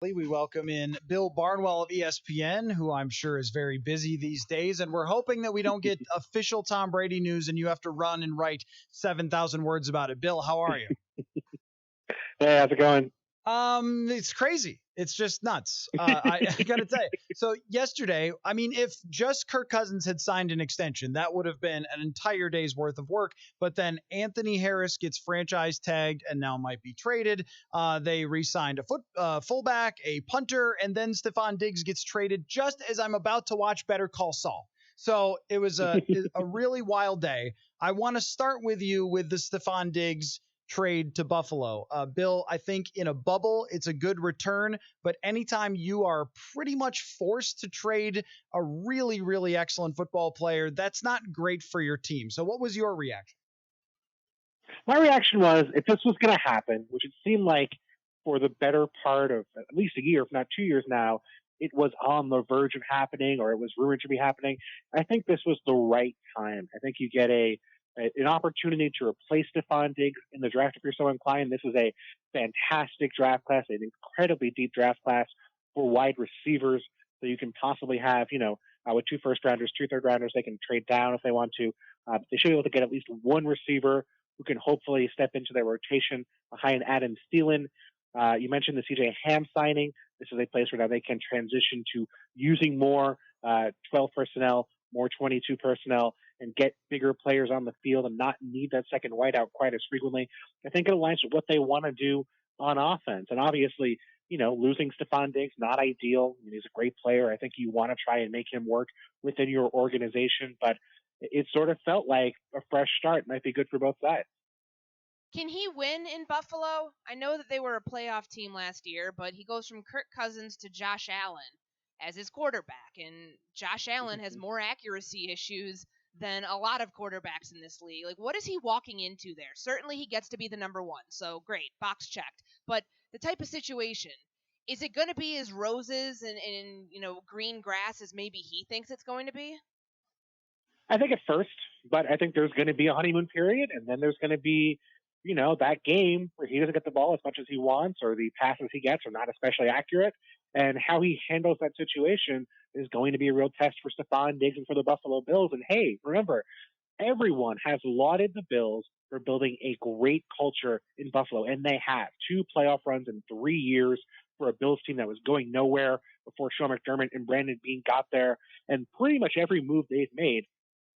We welcome in Bill Barnwell of ESPN, who I'm sure is very busy these days. And we're hoping that we don't get official Tom Brady news and you have to run and write 7,000 words about it. Bill, how are you? Hey, how's it going? It's crazy. It's just nuts. I gotta tell you. So yesterday, I mean, if just Kirk Cousins had signed an extension, that would have been an entire day's worth of work. But then Anthony Harris gets franchise tagged and now might be traded. They re-signed a fullback, a punter, and then Stefon Diggs gets traded just as I'm about to watch Better Call Saul. So it was a really wild day. I want to start with you with the Stefon Diggs trade to Buffalo. Bill, I think in a bubble, it's a good return, but anytime you are pretty much forced to trade a really, really excellent football player, that's not great for your team. So, what was your reaction? My reaction was if this was going to happen, which it seemed like for the better part of at least a year, if not 2 years now, it was on the verge of happening or it was rumored to be happening. I think this was the right time. I think you get an opportunity to replace Stefon Diggs in the draft if you're so inclined. This is a fantastic draft class, an incredibly deep draft class for wide receivers that you can possibly have, with two first rounders, two third rounders. They can trade down if they want to. They should be able to get at least one receiver who can hopefully step into their rotation behind Adam Thielen. You mentioned the CJ Ham signing. This is a place where now they can transition to using more 12 personnel, more 22 personnel, and get bigger players on the field and not need that second wideout quite as frequently. I think it aligns with what they want to do on offense. And obviously, losing Stefon Diggs, not ideal. I mean, he's a great player. I think you want to try and make him work within your organization, but it sort of felt like a fresh start might be good for both sides. Can he win in Buffalo? I know that they were a playoff team last year, but he goes from Kirk Cousins to Josh Allen as his quarterback, and Josh Allen has more accuracy issues than a lot of quarterbacks in this league. Like, what is he walking into there? Certainly, he gets to be the number one, so great, box checked. But the type of situation, is it going to be as roses and green grass as maybe he thinks it's going to be? I think at first, but I think there's going to be a honeymoon period, and then there's going to be, that game where he doesn't get the ball as much as he wants, or the passes he gets are not especially accurate, and how he handles that situation is going to be a real test for Stefon Diggs and for the Buffalo Bills. And hey, remember, everyone has lauded the Bills for building a great culture in Buffalo, and they have 2 playoff runs in 3 years for a Bills team that was going nowhere before Sean McDermott and Brandon Beane got there. And pretty much every move they've made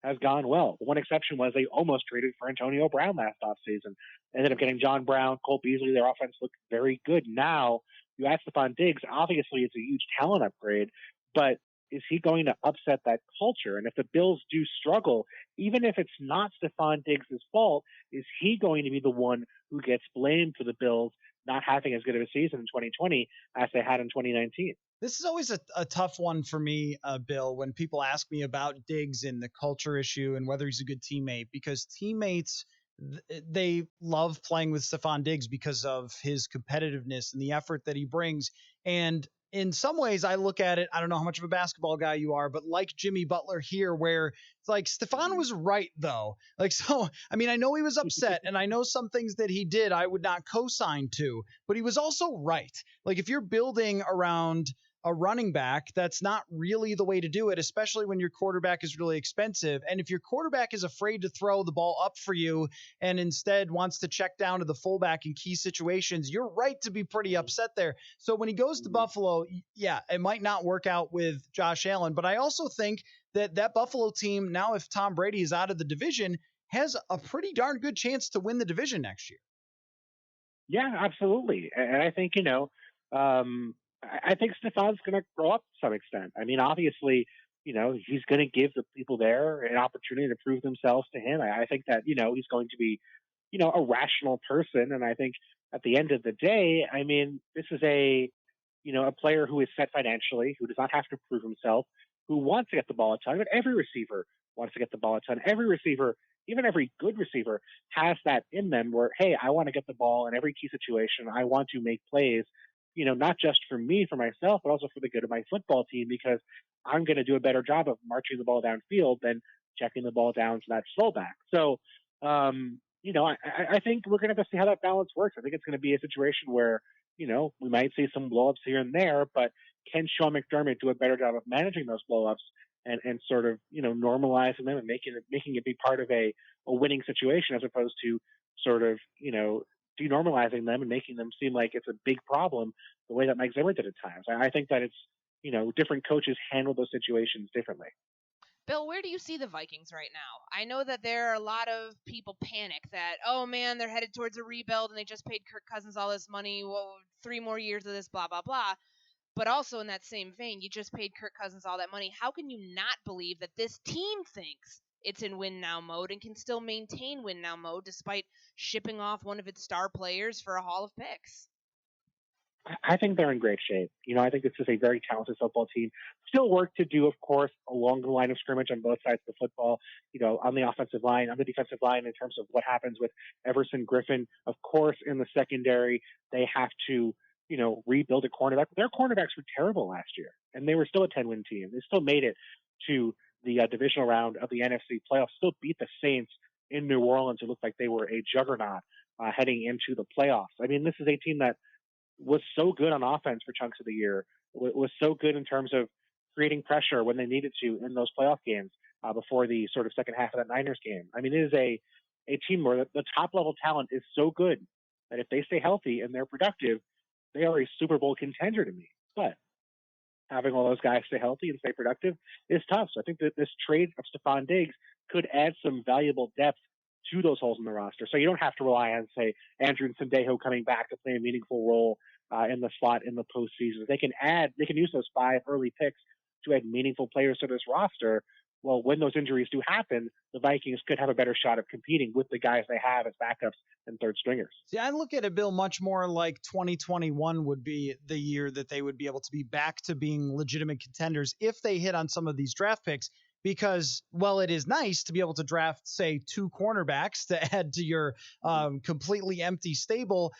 has gone well. The one exception was they almost traded for Antonio Brown last offseason. Ended up getting John Brown, Cole Beasley. Their offense looked very good. Now, you ask Stephon Diggs, obviously it's a huge talent upgrade, but is he going to upset that culture? And if the Bills do struggle, even if it's not Stephon Diggs' fault, is he going to be the one who gets blamed for the Bills not having as good of a season in 2020 as they had in 2019? This is always a tough one for me, Bill, when people ask me about Diggs and the culture issue and whether he's a good teammate, because teammates, they love playing with Stefon Diggs because of his competitiveness and the effort that he brings. And in some ways, I look at it, I don't know how much of a basketball guy you are, but like Jimmy Butler here, where it's like Stefon was right, though. Like, so, I mean, I know he was upset, and I know some things that he did I would not co sign to, but he was also right. Like, if you're building around a running back, that's not really the way to do it, especially when your quarterback is really expensive. And if your quarterback is afraid to throw the ball up for you and instead wants to check down to the fullback in key situations, you're right to be pretty upset there. So when he goes to Buffalo, yeah, it might not work out with Josh Allen, but I also think that Buffalo team, now if Tom Brady is out of the division, has a pretty darn good chance to win the division next year. Yeah, absolutely. And I think, I think Stefon's going to grow up to some extent. I mean, obviously, he's going to give the people there an opportunity to prove themselves to him. I think that, he's going to be, a rational person. And I think at the end of the day, I mean, this is a player who is set financially, who does not have to prove himself, who wants to get the ball a ton. But every receiver wants to get the ball a ton. Every receiver, even every good receiver, has that in them where, hey, I want to get the ball in every key situation. I want to make plays, not just for me, for myself, but also for the good of my football team, because I'm going to do a better job of marching the ball downfield than checking the ball down to that fullback. So, I think we're going to have to see how that balance works. I think it's going to be a situation where, we might see some blowups here and there, but can Sean McDermott do a better job of managing those blowups and sort of, normalizing them and making it be part of a winning situation as opposed to sort of, denormalizing them and making them seem like it's a big problem the way that Mike Zimmer did at times. I think that it's, different coaches handle those situations differently. Bill, where do you see the Vikings right now? I know that there are a lot of people panic that, oh man, they're headed towards a rebuild and they just paid Kirk Cousins all this money. Well, 3 more years of this, blah, blah, blah. But also in that same vein, you just paid Kirk Cousins all that money. How can you not believe that this team thinks it's in win now mode and can still maintain win now mode despite shipping off one of its star players for a haul of picks? I think they're in great shape. I think this is a very talented football team. Still work to do, of course, along the line of scrimmage on both sides of the football, on the offensive line, on the defensive line in terms of what happens with Everson Griffin. Of course, in the secondary, they have to, rebuild a cornerback. Their cornerbacks were terrible last year, and they were still a 10-win team. They still made it to the divisional round of the NFC playoffs, still beat the Saints in New Orleans. It looked like they were a juggernaut heading into the playoffs. I mean, this is a team that was so good on offense for chunks of the year, was so good in terms of creating pressure when they needed to in those playoff games before the sort of second half of that Niners game. I mean, it is a team where the top level talent is so good that if they stay healthy and they're productive, they are a Super Bowl contender to me. But having all those guys stay healthy and stay productive is tough. So I think that this trade of Stefon Diggs could add some valuable depth to those holes in the roster. So you don't have to rely on, say, Andrew Sendejo coming back to play a meaningful role in the slot in the postseason. They can use those 5 early picks to add meaningful players to this roster. Well, when those injuries do happen, the Vikings could have a better shot of competing with the guys they have as backups and third stringers. See, I look at it, Bill, much more like 2021 would be the year that they would be able to be back to being legitimate contenders if they hit on some of these draft picks. Because, well, it is nice to be able to draft, say, 2 cornerbacks to add to your completely empty stable.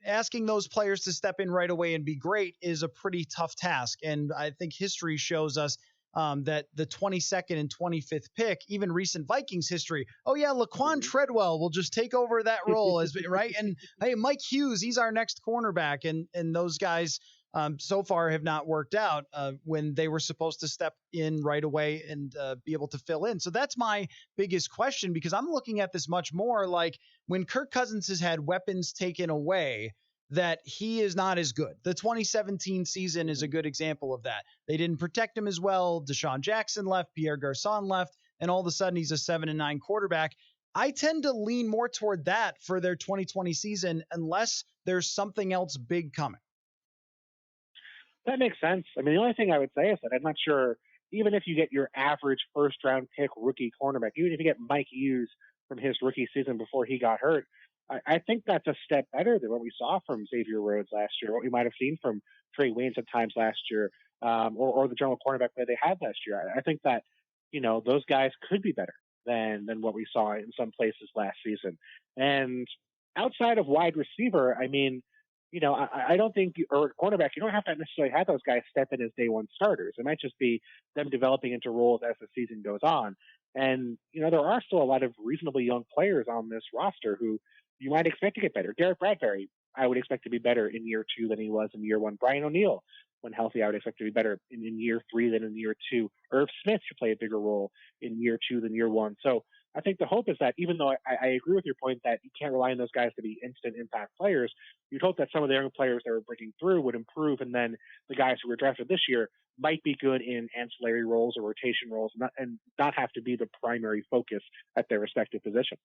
Asking those players to step in right away and be great is a pretty tough task. And I think history shows us that the 22nd and 25th pick, even recent Vikings history, oh yeah, Laquan Treadwell will just take over that role as right. And hey, Mike Hughes, he's our next cornerback, and those guys so far have not worked out when they were supposed to step in right away and be able to fill in. So that's my biggest question, because I'm looking at this much more like when Kirk Cousins has had weapons taken away, that he is not as good. The 2017 season is a good example of that. They didn't protect him as well. Deshaun Jackson left, Pierre Garçon left, and all of a sudden he's a 7-9 quarterback. I tend to lean more toward that for their 2020 season unless there's something else big coming. That makes sense. I mean, the only thing I would say is that I'm not sure, even if you get your average first-round pick rookie cornerback, even if you get Mike Hughes from his rookie season before he got hurt, I think that's a step better than what we saw from Xavier Rhodes last year, what we might have seen from Trey Waynes at times last year, or the general cornerback play they had last year. I think that, those guys could be better than what we saw in some places last season. And outside of wide receiver, I mean, I don't think, or cornerback, you don't have to necessarily have those guys step in as day one starters. It might just be them developing into roles as the season goes on. And, there are still a lot of reasonably young players on this roster who you might expect to get better. Garrett Bradbury, I would expect to be better in year 2 than he was in year 1. Brian O'Neill, when healthy, I would expect to be better in year 3 than in year 2. Irv Smith should play a bigger role in year 2 than year 1. So I think the hope is that, even though I agree with your point that you can't rely on those guys to be instant impact players, you'd hope that some of the young players that were breaking through would improve, and then the guys who were drafted this year might be good in ancillary roles or rotation roles and not have to be the primary focus at their respective position.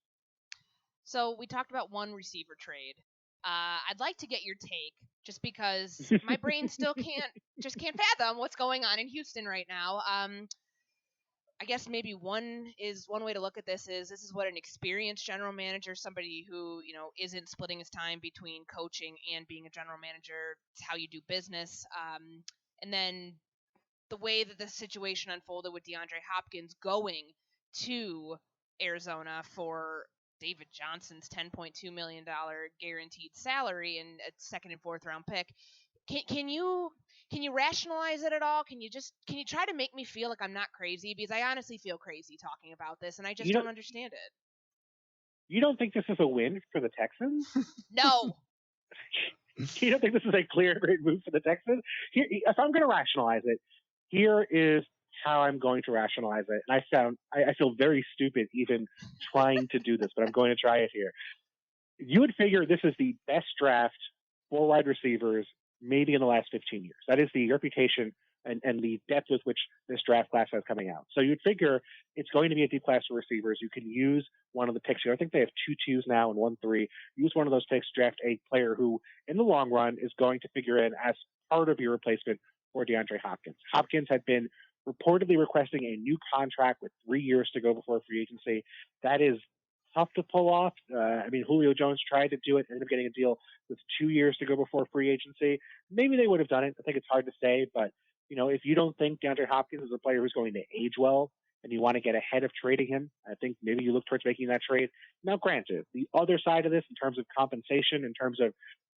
So we talked about one receiver trade. I'd like to get your take, just because my brain still can't fathom what's going on in Houston right now. I guess maybe one way to look at this is what an experienced general manager, somebody who isn't splitting his time between coaching and being a general manager. It's how you do business. And then the way that the situation unfolded with DeAndre Hopkins going to Arizona for David Johnson's $10.2 million guaranteed salary and a second and fourth round pick. Can you rationalize it at all? Can you try to make me feel like I'm not crazy? Because I honestly feel crazy talking about this, and I just don't understand it. You don't think this is a win for the Texans? No. You don't think this is a clear great move for the Texans? Here, if I'm going to rationalize it, here is how I'm going to rationalize it. And I feel very stupid even trying to do this, but I'm going to try it here. You would figure this is the best draft for wide receivers maybe in the last 15 years. That is the reputation and the depth with which this draft class has coming out. So you'd figure it's going to be a deep class for receivers. You can use one of the picks here. I think they have 2 2s now and 1 3. Use one of those picks to draft a player who, in the long run, is going to figure in as part of your replacement for DeAndre Hopkins. Hopkins had been reportedly requesting a new contract with 3 years to go before free agency. That is tough to pull off. Julio Jones tried to do it, ended up getting a deal with 2 years to go before free agency. Maybe they would have done it. I think it's hard to say, but if you don't think DeAndre Hopkins is a player who's going to age well and you want to get ahead of trading him, I think maybe you look towards making that trade. Now, granted, the other side of this in terms of compensation, in terms of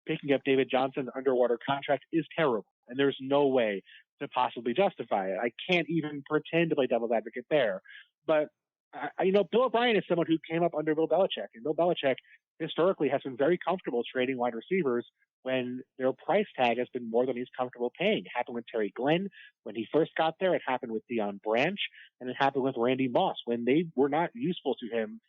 picking up David Johnson's underwater contract is terrible, and there's no way to possibly justify it. I can't even pretend to play devil's advocate there. But Bill O'Brien is someone who came up under Bill Belichick, and Bill Belichick historically has been very comfortable trading wide receivers when their price tag has been more than he's comfortable paying. It happened with Terry Glenn when he first got there. It happened with Deion Branch, and it happened with Randy Moss. When they were not useful to him,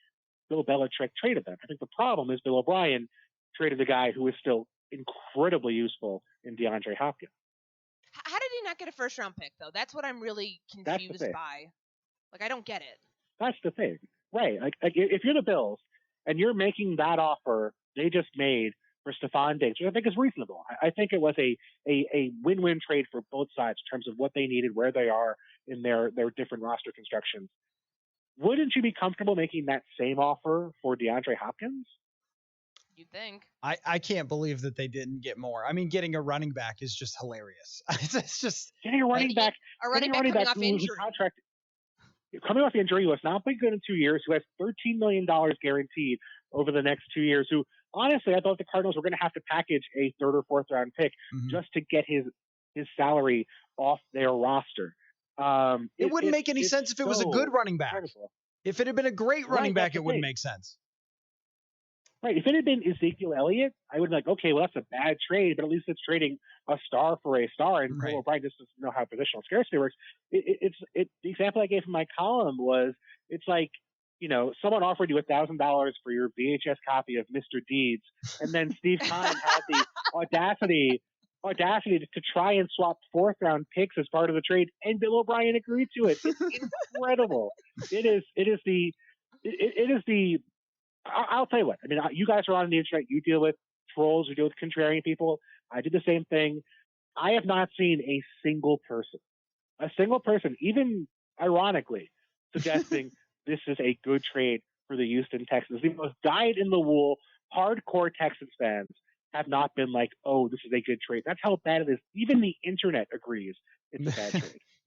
Bill Belichick traded them. I think the problem is Bill O'Brien traded a guy who is still incredibly useful in DeAndre Hopkins. How did he not get a first-round pick, though? That's what I'm really confused by. I don't get it. That's the thing. Right. Like if you're the Bills and you're making that offer they just made for Stefon Diggs, which I think is reasonable. I think it was a win-win trade for both sides in terms of what they needed, where they are in their different roster constructions. Wouldn't you be comfortable making that same offer for DeAndre Hopkins? You'd think. I can't believe that they didn't get more. I mean, getting a running back is just hilarious. It's just getting a running back. A running back coming off injury. Coming off injury, who has not been good in 2 years, who has $13 million guaranteed over the next 2 years, who honestly I thought the Cardinals were going to have to package a 3rd or 4th round pick just to get his salary off their roster. It wouldn't make any sense if it was a good running back. Incredible. If it had been a great running back, it wouldn't make sense. Right. If it had been Ezekiel Elliott, I would be like, okay, well, that's a bad trade, but at least it's trading a star for a star. And Bill O'Brien just doesn't know how positional scarcity works. The example I gave in my column was, it's like, someone offered you $1,000 for your VHS copy of Mr. Deeds, and then Steve Kahn had the audacity to try and swap 4th round picks as part of the trade, and Bill O'Brien agreed to it. It's incredible. It is the. I'll tell you what. I mean, you guys are on the internet. You deal with trolls. You deal with contrarian people. I did the same thing. I have not seen a single person, even ironically, suggesting this is a good trade for the Houston Texans. The most dyed-in-the-wool, hardcore Texans fans have not been like, oh, this is a good trade. That's how bad it is. Even the internet agrees it's a bad trade.